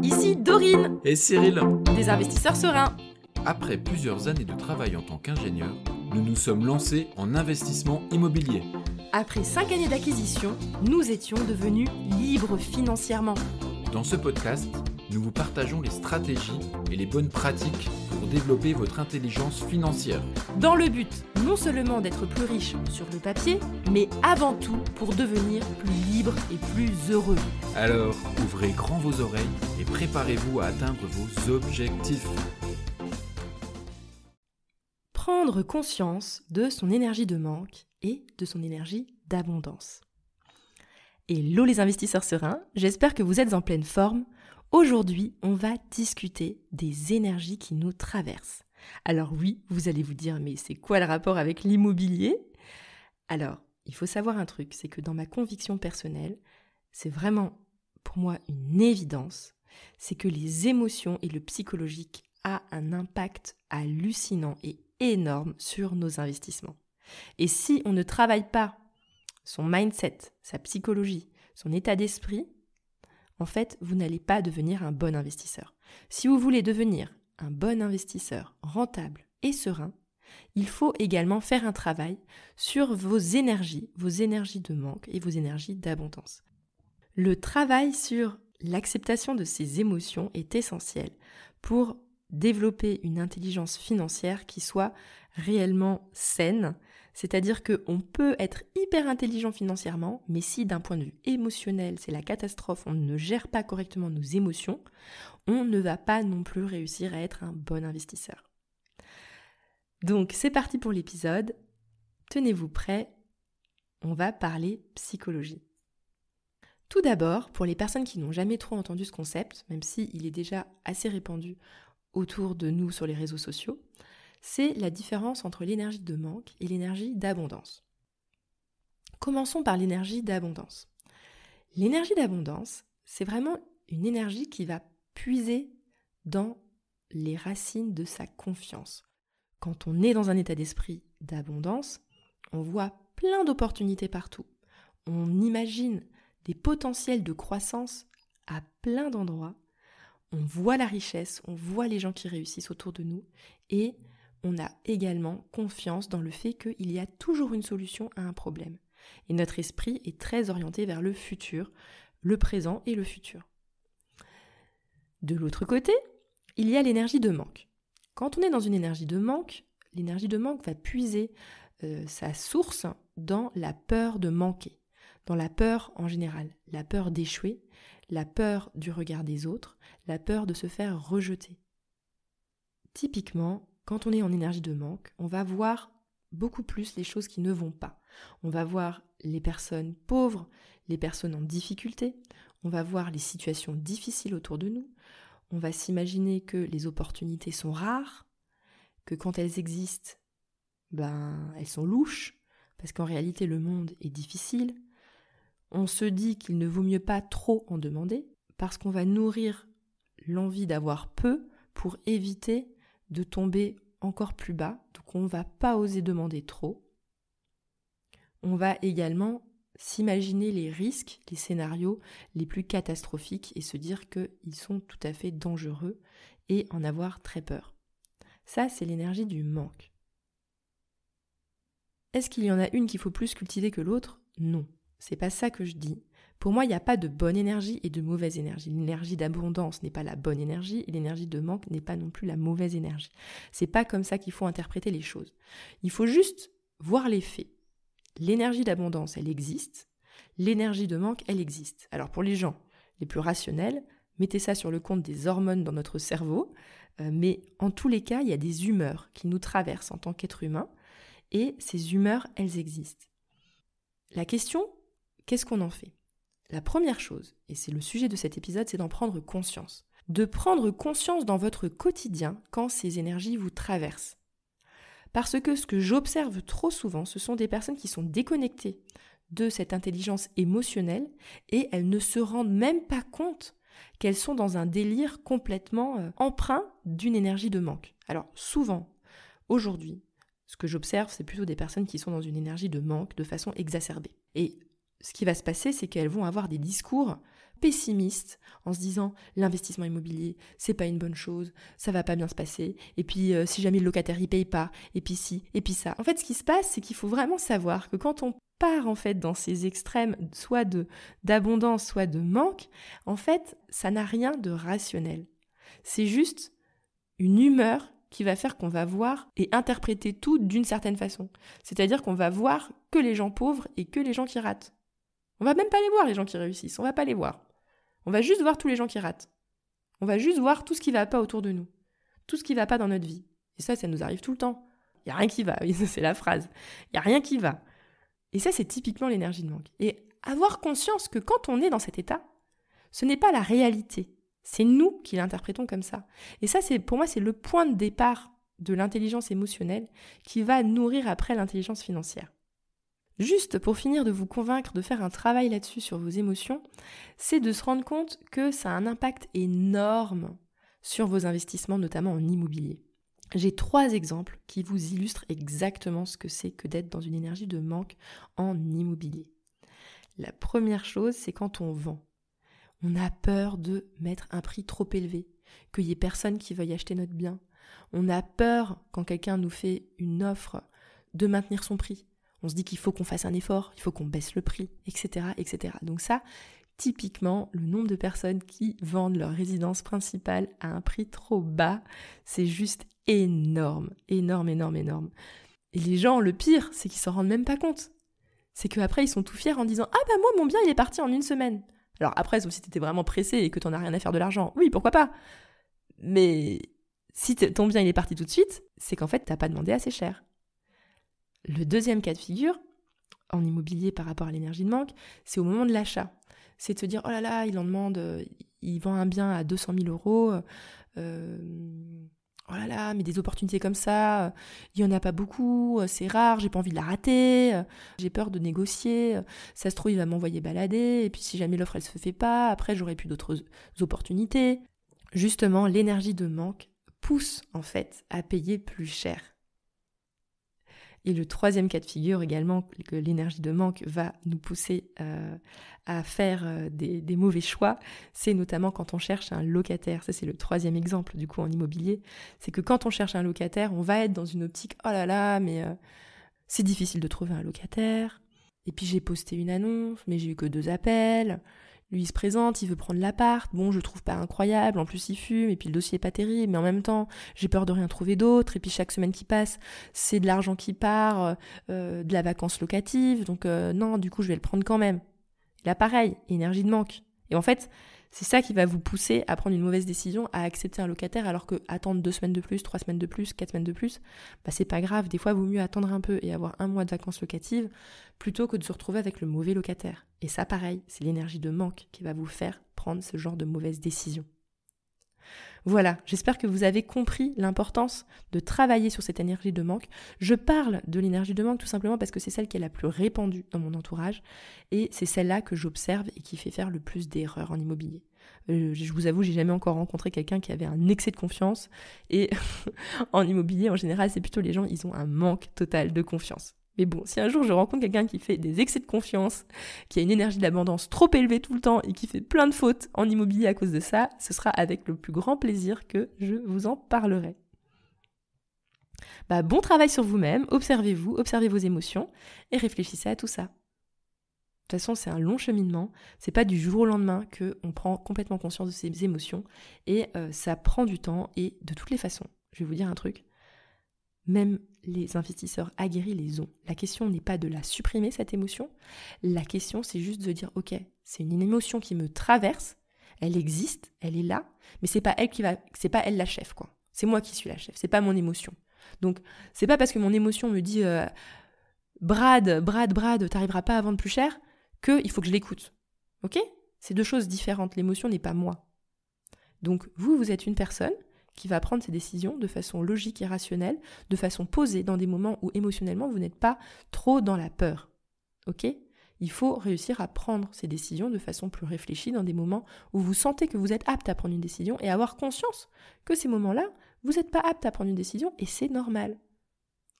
ici Dorine, Et Cyril, des investisseurs sereins. après plusieurs années de travail en tant qu'ingénieur, nous nous sommes lancés en investissement immobilier. Après 5 années d'acquisition, nous étions devenus libres financièrement. Dans ce podcast, nous vous partageons les stratégies et les bonnes pratiques pour développer votre intelligence financière. Dans le but non seulement d'être plus riche sur le papier, mais avant tout pour devenir plus libre et plus heureux. Alors, ouvrez grand vos oreilles et préparez-vous à atteindre vos objectifs. Prendre conscience de son énergie de manque et de son énergie d'abondance. Hello les investisseurs sereins, j'espère que vous êtes en pleine forme. Aujourd'hui, on va discuter des énergies qui nous traversent. Alors oui, vous allez vous dire, mais c'est quoi le rapport avec l'immobilier ? Alors, il faut savoir un truc, c'est que dans ma conviction personnelle, c'est vraiment pour moi une évidence, c'est que les émotions et le psychologique a un impact hallucinant et énorme sur nos investissements. Et si on ne travaille pas son mindset, sa psychologie, son état d'esprit, en fait, vous n'allez pas devenir un bon investisseur. Si vous voulez devenir un bon investisseur rentable et serein, il faut également faire un travail sur vos énergies de manque et vos énergies d'abondance. Le travail sur l'acceptation de ces émotions est essentiel pour développer une intelligence financière qui soit réellement saine, c'est-à-dire qu'on peut être hyper intelligent financièrement, mais si d'un point de vue émotionnel, c'est la catastrophe, on ne gère pas correctement nos émotions, on ne va pas non plus réussir à être un bon investisseur. Donc c'est parti pour l'épisode, tenez-vous prêts, on va parler psychologie. Tout d'abord, pour les personnes qui n'ont jamais trop entendu ce concept, même s'il est déjà assez répandu autour de nous sur les réseaux sociaux, c'est la différence entre l'énergie de manque et l'énergie d'abondance. Commençons par l'énergie d'abondance. L'énergie d'abondance, c'est vraiment une énergie qui va puiser dans les racines de sa confiance. Quand on est dans un état d'esprit d'abondance, on voit plein d'opportunités partout. On imagine des potentiels de croissance à plein d'endroits. On voit la richesse, on voit les gens qui réussissent autour de nous et on a également confiance dans le fait qu'il y a toujours une solution à un problème. Et notre esprit est très orienté vers le futur, le présent et le futur. De l'autre côté, il y a l'énergie de manque. Quand on est dans une énergie de manque, l'énergie de manque va puiser sa source dans la peur de manquer, dans la peur en général, la peur d'échouer, la peur du regard des autres, la peur de se faire rejeter. Typiquement, quand on est en énergie de manque, on va voir beaucoup plus les choses qui ne vont pas. On va voir les personnes pauvres, les personnes en difficulté, on va voir les situations difficiles autour de nous, on va s'imaginer que les opportunités sont rares, que quand elles existent, elles sont louches, parce qu'en réalité le monde est difficile. On se dit qu'il ne vaut mieux pas trop en demander, parce qu'on va nourrir l'envie d'avoir peu pour éviter de tomber encore plus bas, donc on ne va pas oser demander trop. On va également s'imaginer les risques, les scénarios les plus catastrophiques et se dire qu'ils sont tout à fait dangereux et en avoir très peur. Ça, c'est l'énergie du manque. Est-ce qu'il y en a une qu'il faut plus cultiver que l'autre ? Non, c'est pas ça que je dis. Pour moi, il n'y a pas de bonne énergie et de mauvaise énergie. L'énergie d'abondance n'est pas la bonne énergie et l'énergie de manque n'est pas non plus la mauvaise énergie. C'est pas comme ça qu'il faut interpréter les choses. Il faut juste voir les faits. L'énergie d'abondance, elle existe. L'énergie de manque, elle existe. Alors pour les gens les plus rationnels, mettez ça sur le compte des hormones dans notre cerveau. Mais en tous les cas, il y a des humeurs qui nous traversent en tant qu'être humain. Et ces humeurs, elles existent. La question, qu'est-ce qu'on en fait ? La première chose, et c'est le sujet de cet épisode, c'est d'en prendre conscience. De prendre conscience dans votre quotidien quand ces énergies vous traversent. Parce que ce que j'observe trop souvent, ce sont des personnes qui sont déconnectées de cette intelligence émotionnelle et elles ne se rendent même pas compte qu'elles sont dans un délire complètement empreint d'une énergie de manque. Alors souvent, aujourd'hui, ce que j'observe, c'est plutôt des personnes qui sont dans une énergie de manque de façon exacerbée. Et ce qui va se passer, c'est qu'elles vont avoir des discours pessimiste en se disant l'investissement immobilier, c'est pas une bonne chose, ça va pas bien se passer, et puis si jamais le locataire il paye pas, et puis ci, et puis ça. En fait, ce qui se passe, c'est qu'il faut vraiment savoir que quand on part en fait dans ces extrêmes, soit d'abondance, soit de manque, en fait, ça n'a rien de rationnel. C'est juste une humeur qui va faire qu'on va voir et interpréter tout d'une certaine façon. C'est-à-dire qu'on va voir que les gens pauvres et que les gens qui ratent. On va même pas les voir, les gens qui réussissent, on va pas les voir. On va juste voir tous les gens qui ratent. On va juste voir tout ce qui va pas autour de nous, tout ce qui va pas dans notre vie. Et ça nous arrive tout le temps. Il y a rien qui va, oui, c'est la phrase. Il y a rien qui va. Et ça, c'est typiquement l'énergie de manque. Et avoir conscience que quand on est dans cet état, ce n'est pas la réalité. C'est nous qui l'interprétons comme ça. Et ça, pour moi, c'est le point de départ de l'intelligence émotionnelle qui va nourrir après l'intelligence financière. Juste pour finir de vous convaincre de faire un travail là-dessus sur vos émotions, c'est de se rendre compte que ça a un impact énorme sur vos investissements, notamment en immobilier. J'ai 3 exemples qui vous illustrent exactement ce que c'est que d'être dans une énergie de manque en immobilier. La première chose, c'est quand on vend. On a peur de mettre un prix trop élevé, qu'il n'y ait personne qui veuille acheter notre bien. On a peur, quand quelqu'un nous fait une offre, de maintenir son prix. On se dit qu'il faut qu'on fasse un effort, il faut qu'on baisse le prix, etc., etc. Donc ça, typiquement, le nombre de personnes qui vendent leur résidence principale à un prix trop bas, c'est juste énorme, énorme, énorme, énorme. Et les gens, le pire, c'est qu'ils s'en rendent même pas compte. C'est qu'après, ils sont tout fiers en disant « Ah bah moi, mon bien, il est parti en 1 semaine ». Alors après, sauf si t'étais vraiment pressé et que t'en as rien à faire de l'argent, oui, pourquoi pas. Mais si ton bien, il est parti tout de suite, c'est qu'en fait, t'as pas demandé assez cher. Le deuxième cas de figure, en immobilier par rapport à l'énergie de manque, c'est au moment de l'achat. C'est de se dire, oh là là, il vend un bien à 200 000 euros, oh là là, mais des opportunités comme ça, il n'y en a pas beaucoup, c'est rare, j'ai pas envie de la rater, j'ai peur de négocier, ça se trouve, il va m'envoyer balader, et puis si jamais l'offre, elle se fait pas, après, j'aurai plus d'autres opportunités. Justement, l'énergie de manque pousse, en fait, à payer plus cher. Et le troisième cas de figure également, que l'énergie de manque va nous pousser à faire des mauvais choix, c'est notamment quand on cherche un locataire. Ça, c'est le troisième exemple du coup en immobilier. C'est que quand on cherche un locataire, on va être dans une optique « Oh là là, mais c'est difficile de trouver un locataire. Et puis j'ai posté une annonce, mais j'ai eu que 2 appels. Lui, il se présente, il veut prendre l'appart. Bon, je le trouve pas incroyable, en plus il fume, et puis le dossier est pas terrible, mais en même temps, j'ai peur de rien trouver d'autre, et puis chaque semaine qui passe, c'est de l'argent qui part, de la vacance locative, donc non, du coup, je vais le prendre quand même. Et là, pareil, énergie de manque. Et en fait, c'est ça qui va vous pousser à prendre une mauvaise décision, à accepter un locataire, alors que attendre 2 semaines de plus, 3 semaines de plus, 4 semaines de plus, bah c'est pas grave. Des fois, il vaut mieux attendre un peu et avoir 1 mois de vacances locatives plutôt que de se retrouver avec le mauvais locataire. Et ça, pareil, c'est l'énergie de manque qui va vous faire prendre ce genre de mauvaises décisions. Voilà, j'espère que vous avez compris l'importance de travailler sur cette énergie de manque. Je parle de l'énergie de manque tout simplement parce que c'est celle qui est la plus répandue dans mon entourage et c'est celle-là que j'observe et qui fait faire le plus d'erreurs en immobilier. Je vous avoue, j'ai jamais encore rencontré quelqu'un qui avait un excès de confiance et en immobilier, en général, c'est plutôt les gens, ils ont un manque total de confiance. Mais bon, si un jour je rencontre quelqu'un qui fait des excès de confiance, qui a une énergie d'abondance trop élevée tout le temps et qui fait plein de fautes en immobilier à cause de ça, ce sera avec le plus grand plaisir que je vous en parlerai. Bon travail sur vous-même, observez-vous, observez vos émotions et réfléchissez à tout ça. De toute façon, c'est un long cheminement, c'est pas du jour au lendemain qu'on prend complètement conscience de ses émotions et ça prend du temps et de toutes les façons. Je vais vous dire un truc. Même les investisseurs aguerris les ont. La question n'est pas de la supprimer, cette émotion. La question, c'est juste de dire, ok, c'est une émotion qui me traverse, elle existe, elle est là, mais c'est pas elle la chef, quoi. C'est moi qui suis la chef, c'est pas mon émotion. Donc, c'est pas parce que mon émotion me dit, Brad, t'arriveras pas à vendre plus cher, qu'il faut que je l'écoute. Ok ? C'est 2 choses différentes. L'émotion n'est pas moi. Donc, vous êtes une personne qui va prendre ses décisions de façon logique et rationnelle, de façon posée, dans des moments où émotionnellement vous n'êtes pas trop dans la peur. Ok ? Il faut réussir à prendre ces décisions de façon plus réfléchie dans des moments où vous sentez que vous êtes apte à prendre une décision et avoir conscience que ces moments-là, vous n'êtes pas apte à prendre une décision et c'est normal.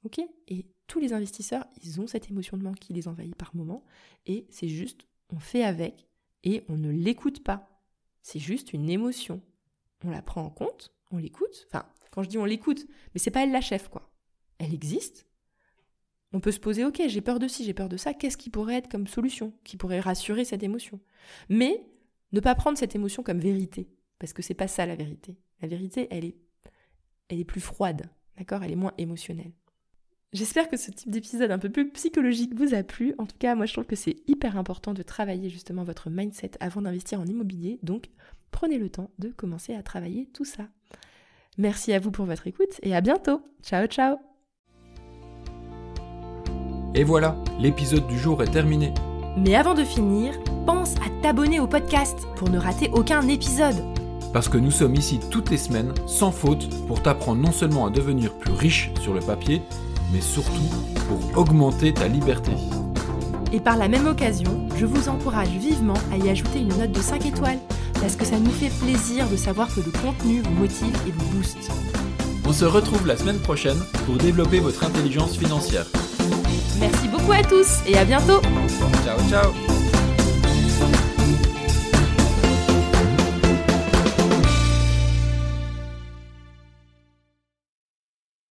Ok ? Et tous les investisseurs, ils ont cette émotion de manque qui les envahit par moments et c'est juste, on fait avec et on ne l'écoute pas. C'est juste une émotion. On la prend en compte, on l'écoute. Enfin, quand je dis on l'écoute, mais c'est pas elle la chef, quoi. Elle existe. On peut se poser, ok, j'ai peur de ci, j'ai peur de ça, qu'est-ce qui pourrait être comme solution, qui pourrait rassurer cette émotion? Mais ne pas prendre cette émotion comme vérité, parce que c'est pas ça la vérité. La vérité, elle est plus froide, d'accord? Elle est moins émotionnelle. J'espère que ce type d'épisode un peu plus psychologique vous a plu. En tout cas, moi je trouve que c'est hyper important de travailler justement votre mindset avant d'investir en immobilier. Donc, prenez le temps de commencer à travailler tout ça. Merci à vous pour votre écoute et à bientôt. Ciao, ciao. Et voilà, l'épisode du jour est terminé. Mais avant de finir, pense à t'abonner au podcast pour ne rater aucun épisode. Parce que nous sommes ici toutes les semaines, sans faute, pour t'apprendre non seulement à devenir plus riche sur le papier, mais surtout pour augmenter ta liberté. Et par la même occasion, je vous encourage vivement à y ajouter une note de 5 étoiles, parce que ça nous fait plaisir de savoir que le contenu vous motive et vous booste. On se retrouve la semaine prochaine pour développer votre intelligence financière. Merci beaucoup à tous et à bientôt. Ciao, ciao.